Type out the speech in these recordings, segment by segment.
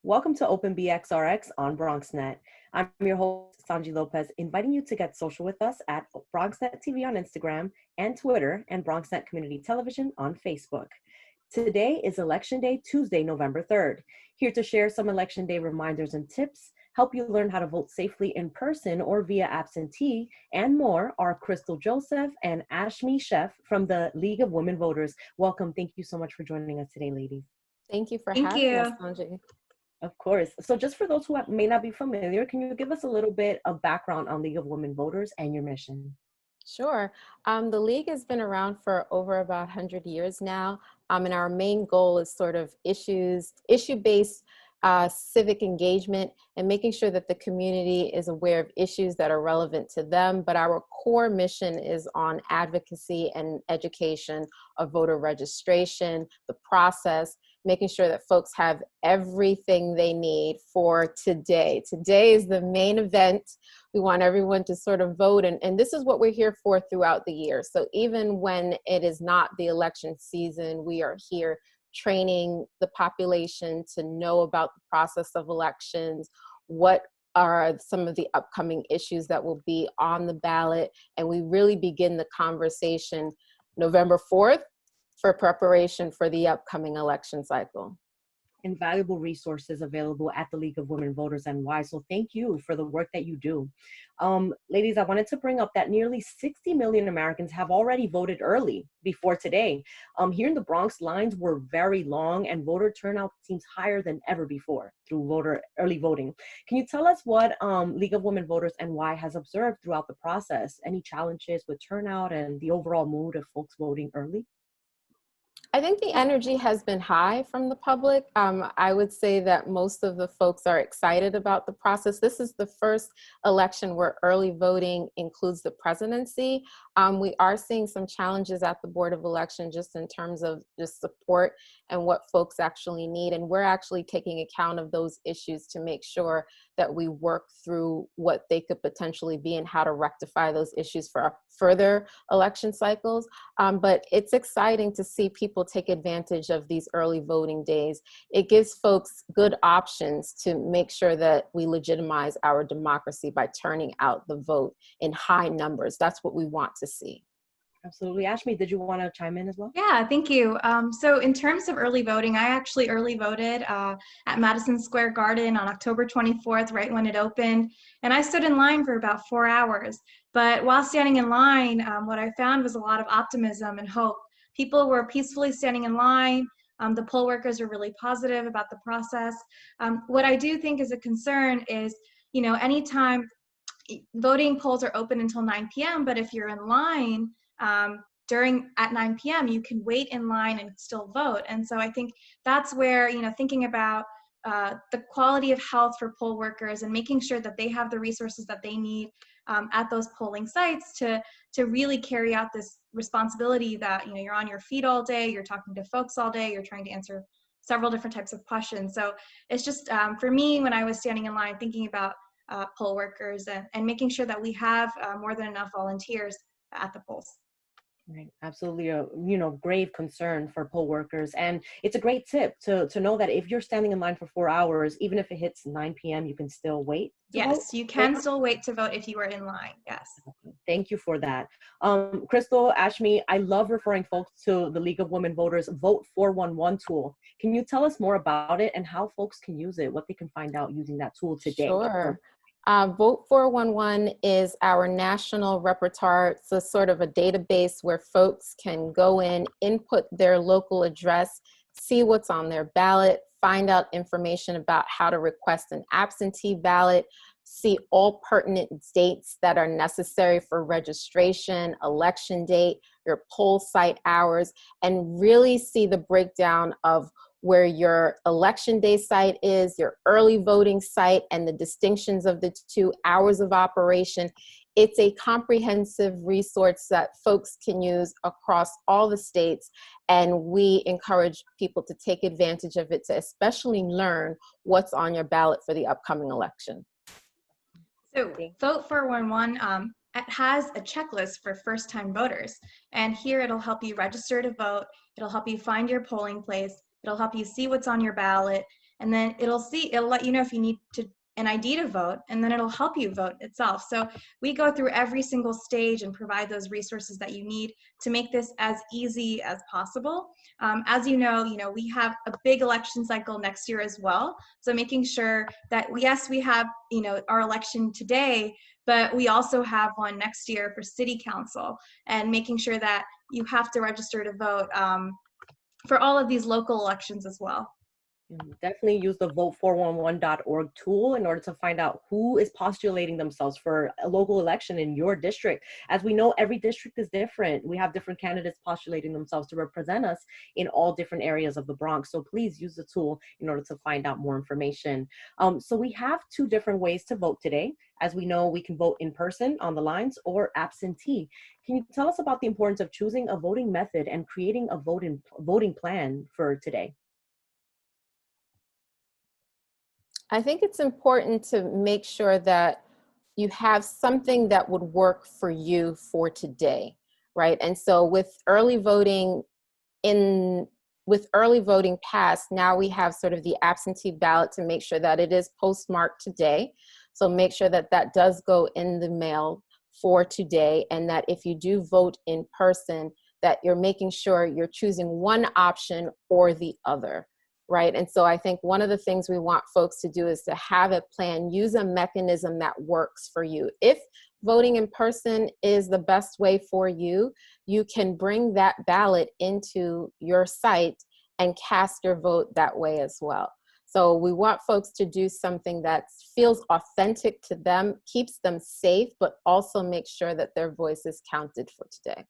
Welcome to Open BXRx on BronxNet. I'm your host, Sonyi Lopez, inviting you to get social with us at BronxNet TV on Instagram and Twitter, and BronxNet Community Television on Facebook. Today is Election Day, Tuesday, November 3rd. Here to share some Election Day reminders and tips, help you learn how to vote safely in person or via absentee, and more are Crystal Joseph and Ashmi Chef from the League of Women Voters. Welcome. Thank you so much for joining us today, ladies. Thank you for Thank having you. us, Sonyi. Of course. So just for those who may not be familiar, can you give us a little bit of background on League of Women Voters and your mission? Sure. The League has been around for over about 100 years now, and our main goal is sort of issue-based civic engagement and making sure that the community is aware of issues that are relevant to them. But our core mission is on advocacy and education of voter registration, the process, making sure that folks have everything they need for today. Today is the main event. We want everyone to sort of vote, and this is what we're here for throughout the year. So even when it is not the election season, we are here training the population to know about the process of elections, what are some of the upcoming issues that will be on the ballot, and we really begin the conversation November 4th for preparation for the upcoming election cycle. Invaluable resources available at the League of Women Voters NY. So thank you for the work that you do. Ladies, I wanted to bring up that nearly 60 million Americans have already voted early before today. Here in the Bronx, lines were very long and voter turnout seems higher than ever before through early voting. Can you tell us what League of Women Voters NY has observed throughout the process? Any challenges with turnout and the overall mood of folks voting early? I think the energy has been high from the public. I would say that most of the folks are excited about the process. This is the first election where early voting includes the presidency. We are seeing some challenges at the Board of Election just in terms of just support and what folks actually need. And we're actually taking account of those issues to make sure that we work through what they could potentially be and how to rectify those issues for further election cycles. But it's exciting to see people take advantage of these early voting days. It gives folks good options to make sure that we legitimize our democracy by turning out the vote in high numbers. That's what we want to see. Absolutely. Ashmi, did you want to chime in as well? Yeah, thank you. So in terms of early voting, I actually early voted at Madison Square Garden on October 24th, right when it opened. And I stood in line for about 4 hours. But while standing in line, what I found was a lot of optimism and hope. People were peacefully standing in line. The poll workers are really positive about the process. What I do think is a concern is, anytime voting polls are open until 9 p.m., but if you're in line, at 9 p.m. you can wait in line and still vote. And so I think that's where, thinking about the quality of health for poll workers and making sure that they have the resources that they need at those polling sites to really carry out this responsibility that, you're on your feet all day, you're talking to folks all day, you're trying to answer several different types of questions. So it's just, for me, when I was standing in line, thinking about poll workers and making sure that we have more than enough volunteers at the polls. Right. Absolutely a grave concern for poll workers. And it's a great tip to know that if you're standing in line for 4 hours, even if it hits 9 p.m., you can still wait. Yes, you can still wait to vote if you are in line. Yes. Thank you for that. Crystal, Ashmi, I love referring folks to the League of Women Voters Vote 411 tool. Can you tell us more about it and how folks can use it, what they can find out using that tool today? Sure. Vote 411 is our national repertoire. It's a sort of a database where folks can go in, input their local address, see what's on their ballot, find out information about how to request an absentee ballot, see all pertinent dates that are necessary for registration, election date, your poll site hours, and really see the breakdown of where your election day site is, your early voting site, and the distinctions of the 2 hours of operation. It's a comprehensive resource that folks can use across all the states, and we encourage people to take advantage of it to especially learn what's on your ballot for the upcoming election. So Vote 411 it has a checklist for first-time voters, and here it'll help you register to vote, it'll help you find your polling place, it'll help you see what's on your ballot, and then it'll let you know if you need an ID to vote, and then it'll help you vote itself. So we go through every single stage and provide those resources that you need to make this as easy as possible. As you know, we have a big election cycle next year as well. So making sure that, yes, we have, our election today, but we also have one next year for city council, and making sure that you have to register to vote for all of these local elections as well. Definitely use the vote411.org tool in order to find out who is postulating themselves for a local election in your district. As we know, every district is different. We have different candidates postulating themselves to represent us in all different areas of the Bronx. So please use the tool in order to find out more information. So we have two different ways to vote today. As we know, we can vote in person on the lines or absentee. Can you tell us about the importance of choosing a voting method and creating a voting plan for today? I think it's important to make sure that you have something that would work for you for today, right? And so with early voting passed, now we have sort of the absentee ballot to make sure that it is postmarked today. So make sure that that does go in the mail for today, and that if you do vote in person, that you're making sure you're choosing one option or the other. Right. And so I think one of the things we want folks to do is to have a plan, use a mechanism that works for you. If voting in person is the best way for you, you can bring that ballot into your site and cast your vote that way as well. So we want folks to do something that feels authentic to them, keeps them safe, but also makes sure that their voice is counted for today.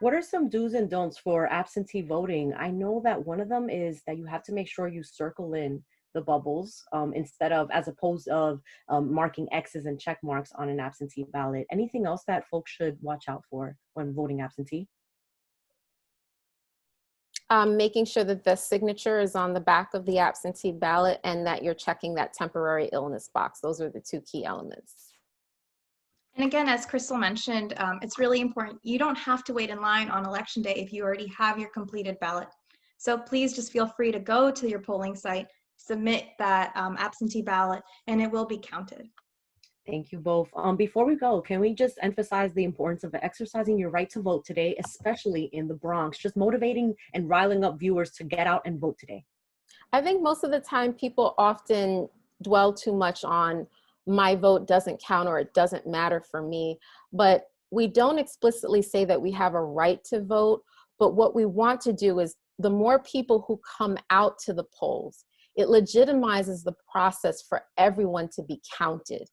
What are some do's and don'ts for absentee voting? I know that one of them is that you have to make sure you circle in the bubbles as opposed of marking X's and check marks on an absentee ballot. Anything else that folks should watch out for when voting absentee? Making sure that the signature is on the back of the absentee ballot and that you're checking that temporary illness box. Those are the two key elements. And again, as Crystal mentioned, it's really important. You don't have to wait in line on election day if you already have your completed ballot. So please just feel free to go to your polling site, submit that absentee ballot, and it will be counted. Thank you both. Before we go, can we just emphasize the importance of exercising your right to vote today, especially in the Bronx, just motivating and riling up viewers to get out and vote today? I think most of the time people often dwell too much on my vote doesn't count or it doesn't matter for me, but we don't explicitly say that we have a right to vote. But what we want to do is the more people who come out to the polls, it legitimizes the process for everyone to be counted.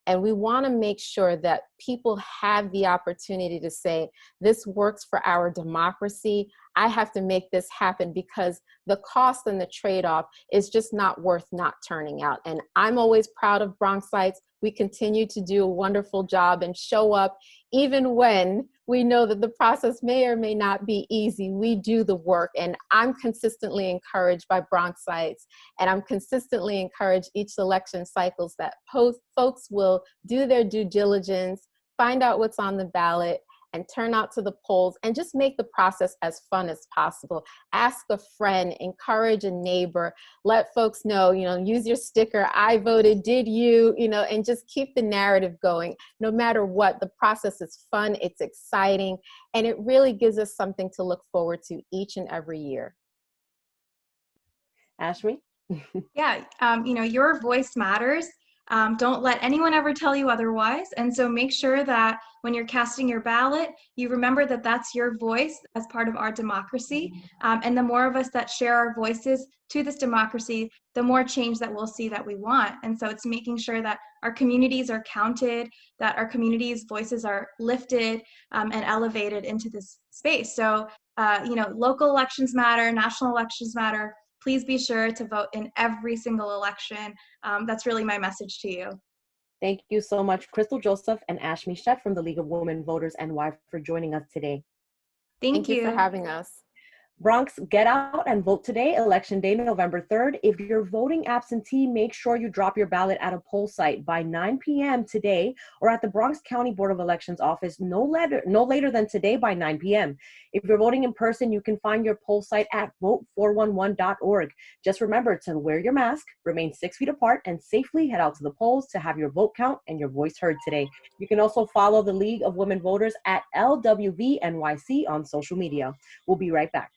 And we want to make sure that people have the opportunity to say, this works for our democracy. I have to make this happen because the cost and the trade-off is just not worth not turning out. And I'm always proud of Bronxites. We continue to do a wonderful job and show up even when we know that the process may or may not be easy. We do the work, and I'm consistently encouraged by Bronxites, and I'm consistently encouraged each election cycles that folks will do their due diligence, find out what's on the ballot, and turn out to the polls and just make the process as fun as possible. Ask a friend, encourage a neighbor, let folks know, use your sticker, I voted, did you, and just keep the narrative going. No matter what, the process is fun, it's exciting, and it really gives us something to look forward to each and every year. Ashmi? Yeah, your voice matters. Don't let anyone ever tell you otherwise. And so make sure that when you're casting your ballot, you remember that that's your voice as part of our democracy. And the more of us that share our voices to this democracy, the more change that we'll see that we want. And so it's making sure that our communities are counted, that our communities' voices are lifted and elevated into this space. So, local elections matter, national elections matter. Please be sure to vote in every single election. That's really my message to you. Thank you so much, Crystal Joseph and Ashmi Sheth from the League of Women Voters NY for joining us today. Thank you for having us. Bronx, get out and vote today, Election Day, November 3rd. If you're voting absentee, make sure you drop your ballot at a poll site by 9 p.m. today or at the Bronx County Board of Elections office no later than today by 9 p.m. If you're voting in person, you can find your poll site at vote411.org. Just remember to wear your mask, remain 6 feet apart, and safely head out to the polls to have your vote count and your voice heard today. You can also follow the League of Women Voters at LWVNYC on social media. We'll be right back.